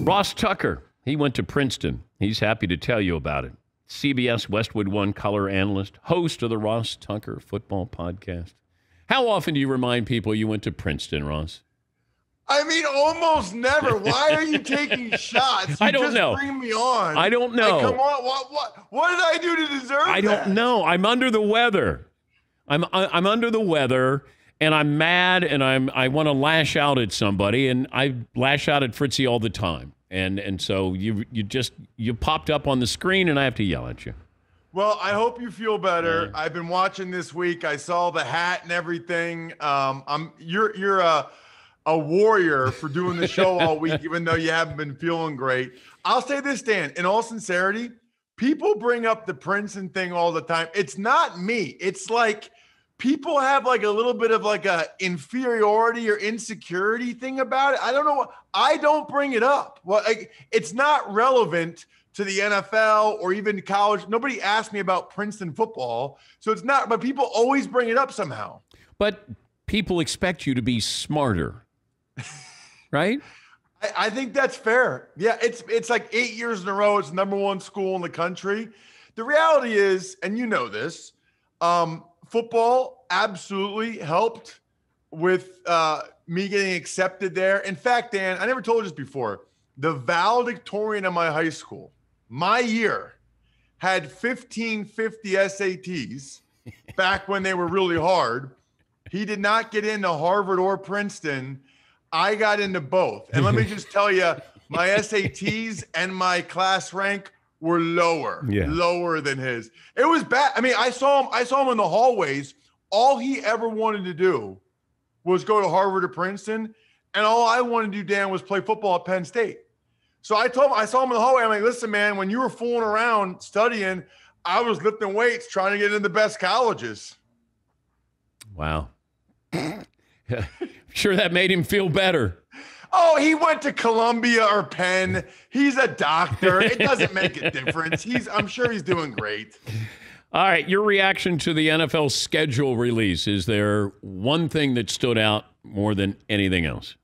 Ross Tucker, he went to Princeton. He's happy to tell you about it. CBS Westwood One color analyst, host of the Ross Tucker Football Podcast. How often do you remind people you went to Princeton, Ross? I mean, almost never. Why are you taking shots? I don't know. Bring me on. I don't know. Like, come on. What did I do to deserve that? I don't know. I'm under the weather. I'm under the weather, and I'm mad, and I want to lash out at somebody, and I lash out at Fritzy all the time. And so you popped up on the screen, and I have to yell at you. Well, I hope you feel better. Yeah. I've been watching this week. I saw the hat and everything. You're a warrior for doing the show all week, even though you haven't been feeling great. I'll say this, Dan, in all sincerity, people bring up the Princeton thing all the time. It's not me. It's like people have like a little bit of like a inferiority or insecurity thing about it. I don't know. I don't bring it up. Well, it's not relevant to the NFL or even college. Nobody asked me about Princeton football. So it's not, but people always bring it up somehow. But people expect you to be smarter, right? I think that's fair. Yeah, it's like 8 years in a row. It's the #1 school in the country. The reality is, and you know this, football absolutely helped with me getting accepted there. In fact, Dan, I never told you this before. The valedictorian of my high school, my year, had 1550 SATs back when they were really hard. He did not get into Harvard or Princeton. I got into both. And let me just tell you, my SATs and my class rank were lower than his. It was bad. I mean, I saw him in the hallways. All he ever wanted to do was go to Harvard or Princeton. And all I wanted to do, Dan, was play football at Penn State. So I saw him in the hallway. I'm like, listen, man, when you were fooling around studying, I was lifting weights trying to get into the best colleges. Wow. Sure that made him feel better. Oh, he went to Columbia or Penn. He's a doctor. It doesn't make a difference. I'm sure he's doing great. All right, your reaction to the NFL schedule release. Is there one thing that stood out more than anything else?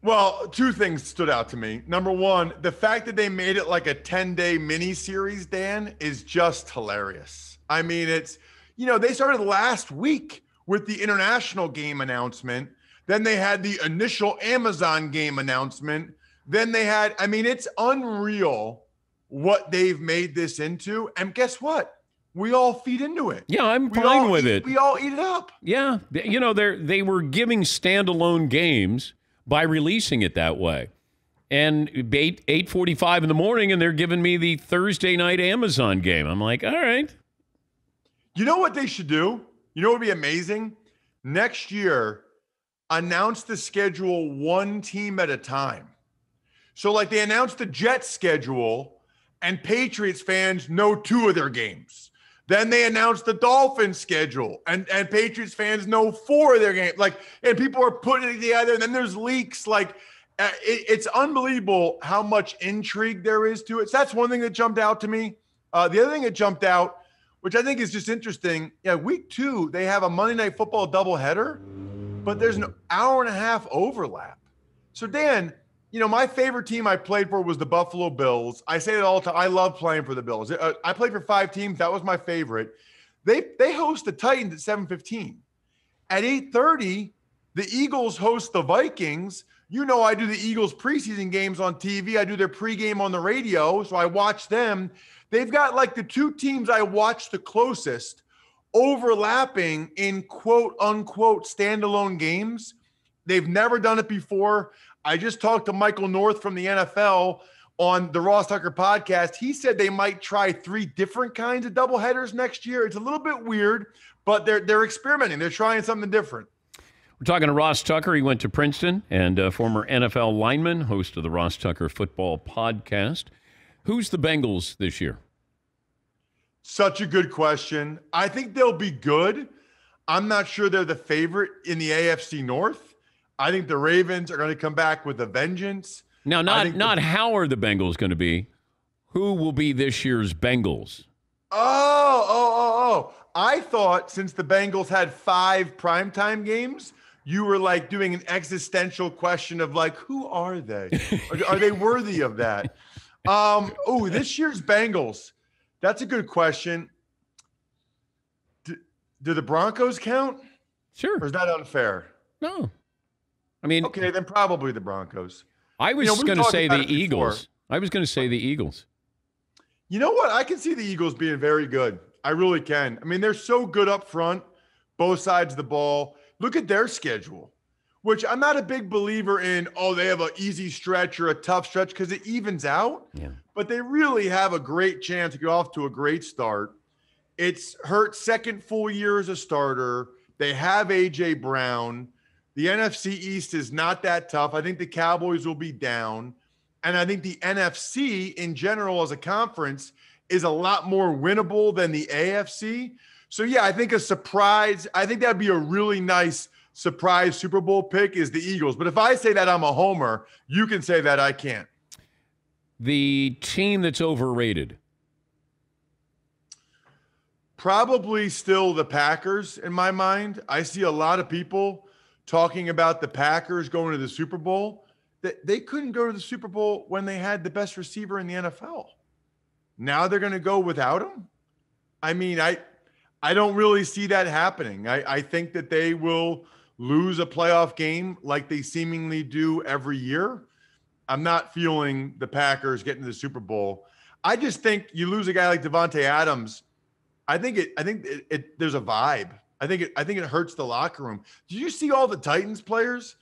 Well, two things stood out to me. Number one, the fact that they made it like a 10-day mini-series, Dan, is just hilarious. I mean, they started last week with the international game announcement. Then they had the initial Amazon game announcement. Then they had, it's unreal what they've made this into. And guess what? We all feed into it. Yeah, I'm fine with it. We all eat it up. Yeah. They were giving standalone games by releasing it that way. And 8:45 in the morning, and they're giving me the Thursday night Amazon game. I'm like, all right. You know what they should do? You know what would be amazing? Next year, announce the schedule one team at a time. So like they announced the Jets schedule, and Patriots fans know 2 of their games. Then they announced the Dolphins schedule, and Patriots fans know 4 of their games. And people are putting it together, and then there's leaks. It's unbelievable how much intrigue there is to it. So that's one thing that jumped out to me. The other thing that jumped out, which I think is just interesting, week 2, they have a Monday Night Football doubleheader, but there's an hour and a half overlap. So, Dan, my favorite team I played for was the Buffalo Bills. I say it all the time. I love playing for the Bills. I played for 5 teams. That was my favorite. They host the Titans at 7:15. At 8:30, the Eagles host the Vikings. I do the Eagles preseason games on TV. I do their pregame on the radio, so I watch them. They've got like the 2 teams I watch the closest overlapping in quote unquote standalone games. They've never done it before. I just talked to Michael North from the NFL on the Ross Tucker podcast. He said they might try 3 different kinds of doubleheaders next year. It's a little bit weird, but they're experimenting. They're trying something different. We're talking to Ross Tucker. He went to Princeton, and former NFL lineman, host of the Ross Tucker Football Podcast. Who's the Bengals this year? Such a good question. I think they'll be good. I'm not sure they're the favorite in the AFC North. I think the Ravens are going to come back with a vengeance. Now, not how are the Bengals going to be. Who will be this year's Bengals? Oh. I thought since the Bengals had 5 primetime games, you were like doing an existential question of like, who are they? Are they worthy of that? This year's Bengals. That's a good question. Do the Broncos count? Sure. Or is that unfair? No. I mean, okay, then probably the Broncos. I was going to say the Eagles. I was going to say the Eagles. You know what? I can see the Eagles being very good. I really can. I mean, they're so good up front, both sides of the ball. Look at their schedule, which I'm not a big believer in, they have an easy stretch or a tough stretch because it evens out. Yeah. But they really have a great chance to get off to a great start. It's Hurt's second full year as a starter. They have A.J. Brown. The NFC East is not that tough. I think the Cowboys will be down. And I think the NFC in general as a conference is a lot more winnable than the AFC. So, yeah, I think a surprise, I think that'd be a really nice surprise Super Bowl pick is the Eagles. But if I say that I'm a homer, you can say that I can't. The team that's overrated. Probably still the Packers in my mind. I see a lot of people talking about the Packers going to the Super Bowl. That they couldn't go to the Super Bowl when they had the best receiver in the NFL. Now they're going to go without him. I mean, I don't really see that happening. I think that they will lose a playoff game like they seemingly do every year. I'm not feeling the Packers getting to the Super Bowl. I just think you lose a guy like Devontae Adams. I think there's a vibe. I think it hurts the locker room. Did you see all the Titans players?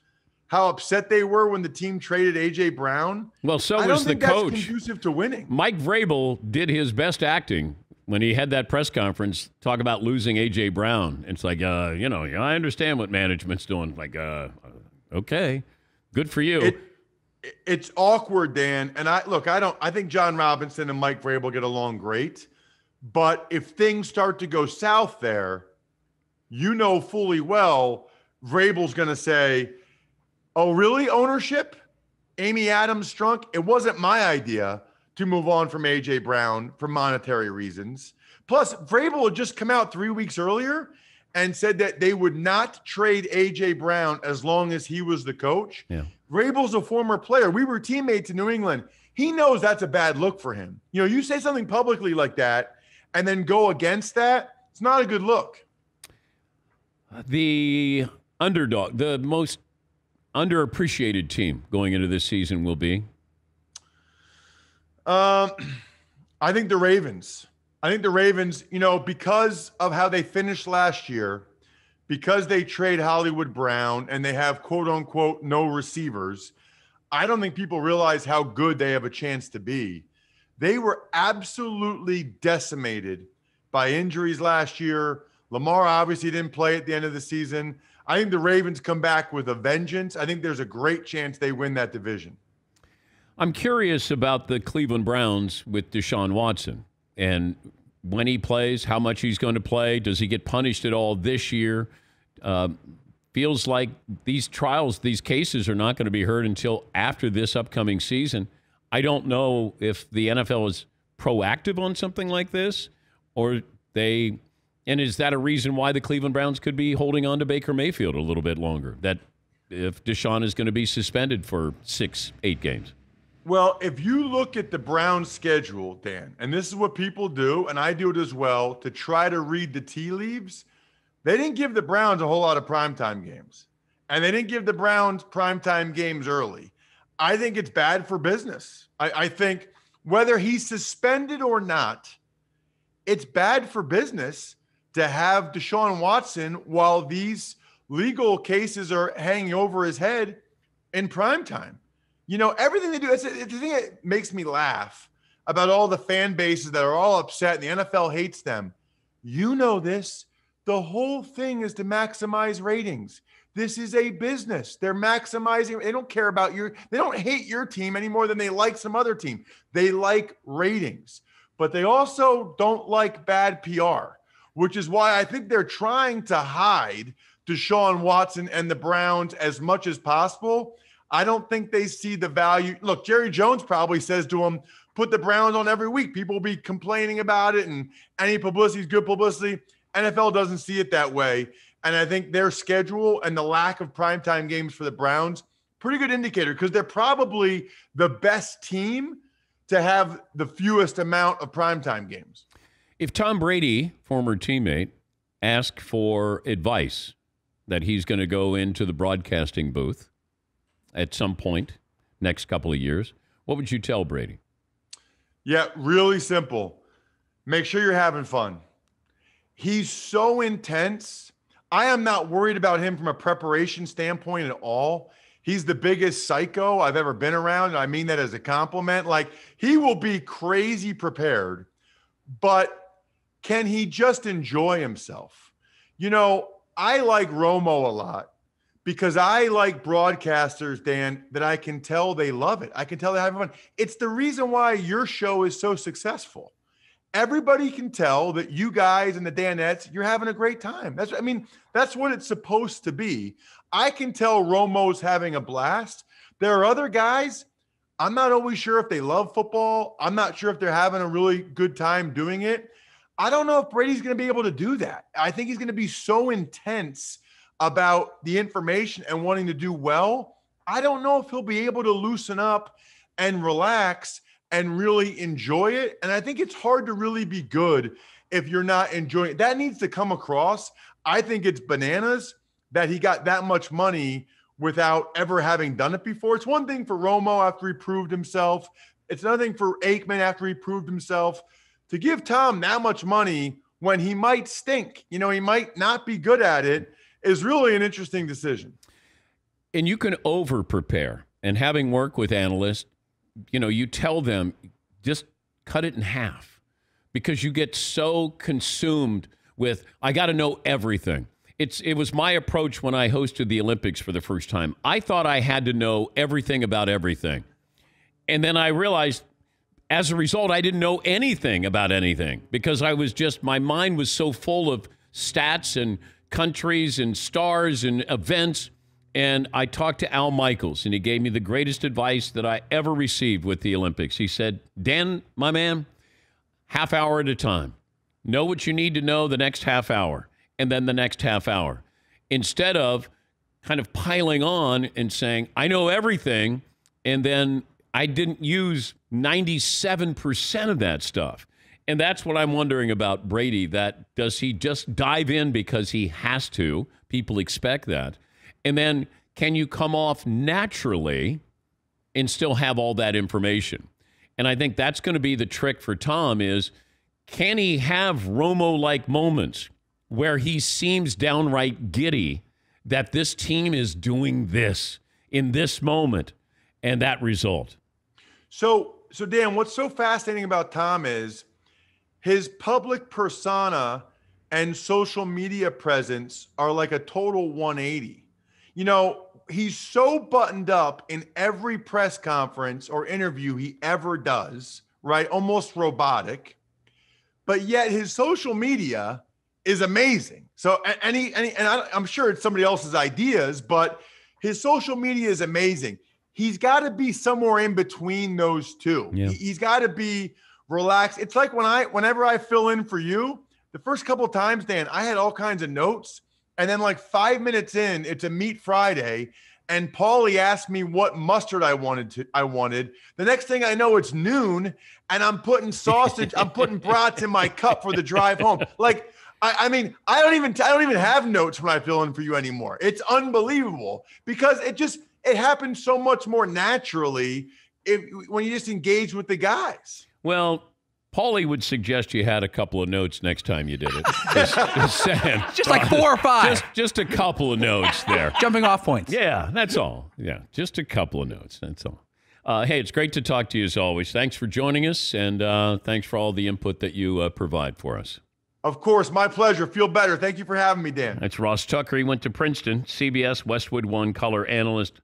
How upset they were when the team traded A.J. Brown? Well, so was the coach. That's conducive to winning. Mike Vrabel did his best acting when he had that press conference, talk about losing A.J. Brown. It's like, I understand what management's doing. Like, okay, good for you. It's awkward, Dan. And I think John Robinson and Mike Vrabel get along great. But if things start to go south there, fully well, Vrabel's going to say, oh, really, ownership? Amy Adams Strunk? It wasn't my idea to move on from A.J. Brown for monetary reasons. Plus, Vrabel had just come out 3 weeks earlier and said that they would not trade A.J. Brown as long as he was the coach. Yeah. Vrabel's a former player. We were teammates in New England. He knows that's a bad look for him. You say something publicly like that and then go against that, it's not a good look. The underdog, the most underappreciated team going into this season will be? I think the Ravens. Because of how they finished last year, because they trade Hollywood Brown and they have quote unquote no receivers, I don't think people realize how good they have a chance to be. They were absolutely decimated by injuries last year. Lamar obviously didn't play at the end of the season. I think the Ravens come back with a vengeance. I think there's a great chance they win that division. I'm curious about the Cleveland Browns with Deshaun Watson and when he plays, how much he's going to play. Does he get punished at all this year? Feels like these trials, these cases are not going to be heard until after this upcoming season. I don't know if the NFL is proactive on something like this or they... And is that a reason why the Cleveland Browns could be holding on to Baker Mayfield a little bit longer? That if Deshaun is going to be suspended for 6-8 games? Well, if you look at the Browns' schedule, Dan, and this is what people do, and I do it as well, to try to read the tea leaves, they didn't give the Browns a whole lot of primetime games. And they didn't give the Browns primetime games early. I think it's bad for business. I think whether he's suspended or not, it's bad for business to have Deshaun Watson while these legal cases are hanging over his head in primetime. Everything they do, it's the thing that makes me laugh about all the fan bases that are all upset and the NFL hates them. This, the whole thing is to maximize ratings. This is a business. They're maximizing. They don't care about they don't hate your team any more than they like some other team. They like ratings, but they also don't like bad PR. Which is why I think they're trying to hide Deshaun Watson and the Browns as much as possible. I don't think they see the value. Look, Jerry Jones probably says to him, put the Browns on every week. People will be complaining about it, and any publicity is good publicity. NFL doesn't see it that way. And I think their schedule and the lack of primetime games for the Browns, pretty good indicator because they're probably the best team to have the fewest amount of primetime games. If Tom Brady, former teammate, asked for advice that he's going to go into the broadcasting booth at some point next couple of years, what would you tell Brady? Yeah, really simple. Make sure you're having fun. He's so intense. I am not worried about him from a preparation standpoint at all. He's the biggest psycho I've ever been around. And I mean that as a compliment. Like, he will be crazy prepared, but can he just enjoy himself? You know, I like Romo a lot because I like broadcasters, Dan, that I can tell they love it. I can tell they're having fun. It's the reason why your show is so successful. Everybody can tell that you guys and the Danettes, you're having a great time. That's what it's supposed to be. I can tell Romo's having a blast. There are other guys, I'm not always sure if they love football. I'm not sure if they're having a really good time doing it. I don't know if Brady's going to be able to do that. I think he's going to be so intense about the information and wanting to do well. I don't know if he'll be able to loosen up and relax and really enjoy it. And I think it's hard to really be good if you're not enjoying it. That needs to come across. I think it's bananas that he got that much money without ever having done it before. It's one thing for Romo after he proved himself. It's another thing for Aikman after he proved himself. To give Tom that much money when he might stink, he might not be good at it, is really an interesting decision. And you can over-prepare. And having worked with analysts, you tell them, just cut it in half because you get so consumed with, I got to know everything. It was my approach when I hosted the Olympics for the first time. I thought I had to know everything about everything. And then I realized, as a result, I didn't know anything about anything because my mind was so full of stats and countries and stars and events. And I talked to Al Michaels, and he gave me the greatest advice that I ever received with the Olympics. He said, Dan, my man, half hour at a time. Know what you need to know the next half hour, and then the next half hour. Instead of kind of piling on and saying, I know everything, and then I didn't use 97% of that stuff. And that's what I'm wondering about Brady, that does he just dive in because he has to? People expect that. And then can you come off naturally and still have all that information? And I think that's going to be the trick for Tom is, can he have Romo-like moments where he seems downright giddy that this team is doing this in this moment and that result? So Dan, what's so fascinating about Tom is his public persona and social media presence are like a total 180. He's so buttoned up in every press conference or interview he ever does, right? Almost robotic. But yet his social media is amazing. So, I'm sure it's somebody else's ideas, but his social media is amazing. He's got to be somewhere in between those two. Yeah. He's got to be relaxed. It's like whenever I fill in for you, the first couple of times, Dan, I had all kinds of notes. And then like 5 minutes in, it's a Meat Friday, and Paulie asked me what mustard I wanted. The next thing I know, it's noon, and I'm putting sausage, I'm putting brats in my cup for the drive home. Like, I don't even have notes when I fill in for you anymore. It's unbelievable because it happens so much more naturally when you just engage with the guys. Well, Paulie would suggest you had a couple of notes next time you did it. Just saying. Just like 4 or 5. Just a couple of notes there. Jumping off points. Yeah, that's all. Yeah, just a couple of notes. That's all. Hey, it's great to talk to you as always. Thanks for joining us, and thanks for all the input that you provide for us. Of course, my pleasure. Feel better. Thank you for having me, Dan. That's Ross Tucker. He went to Princeton, CBS Westwood One color analyst.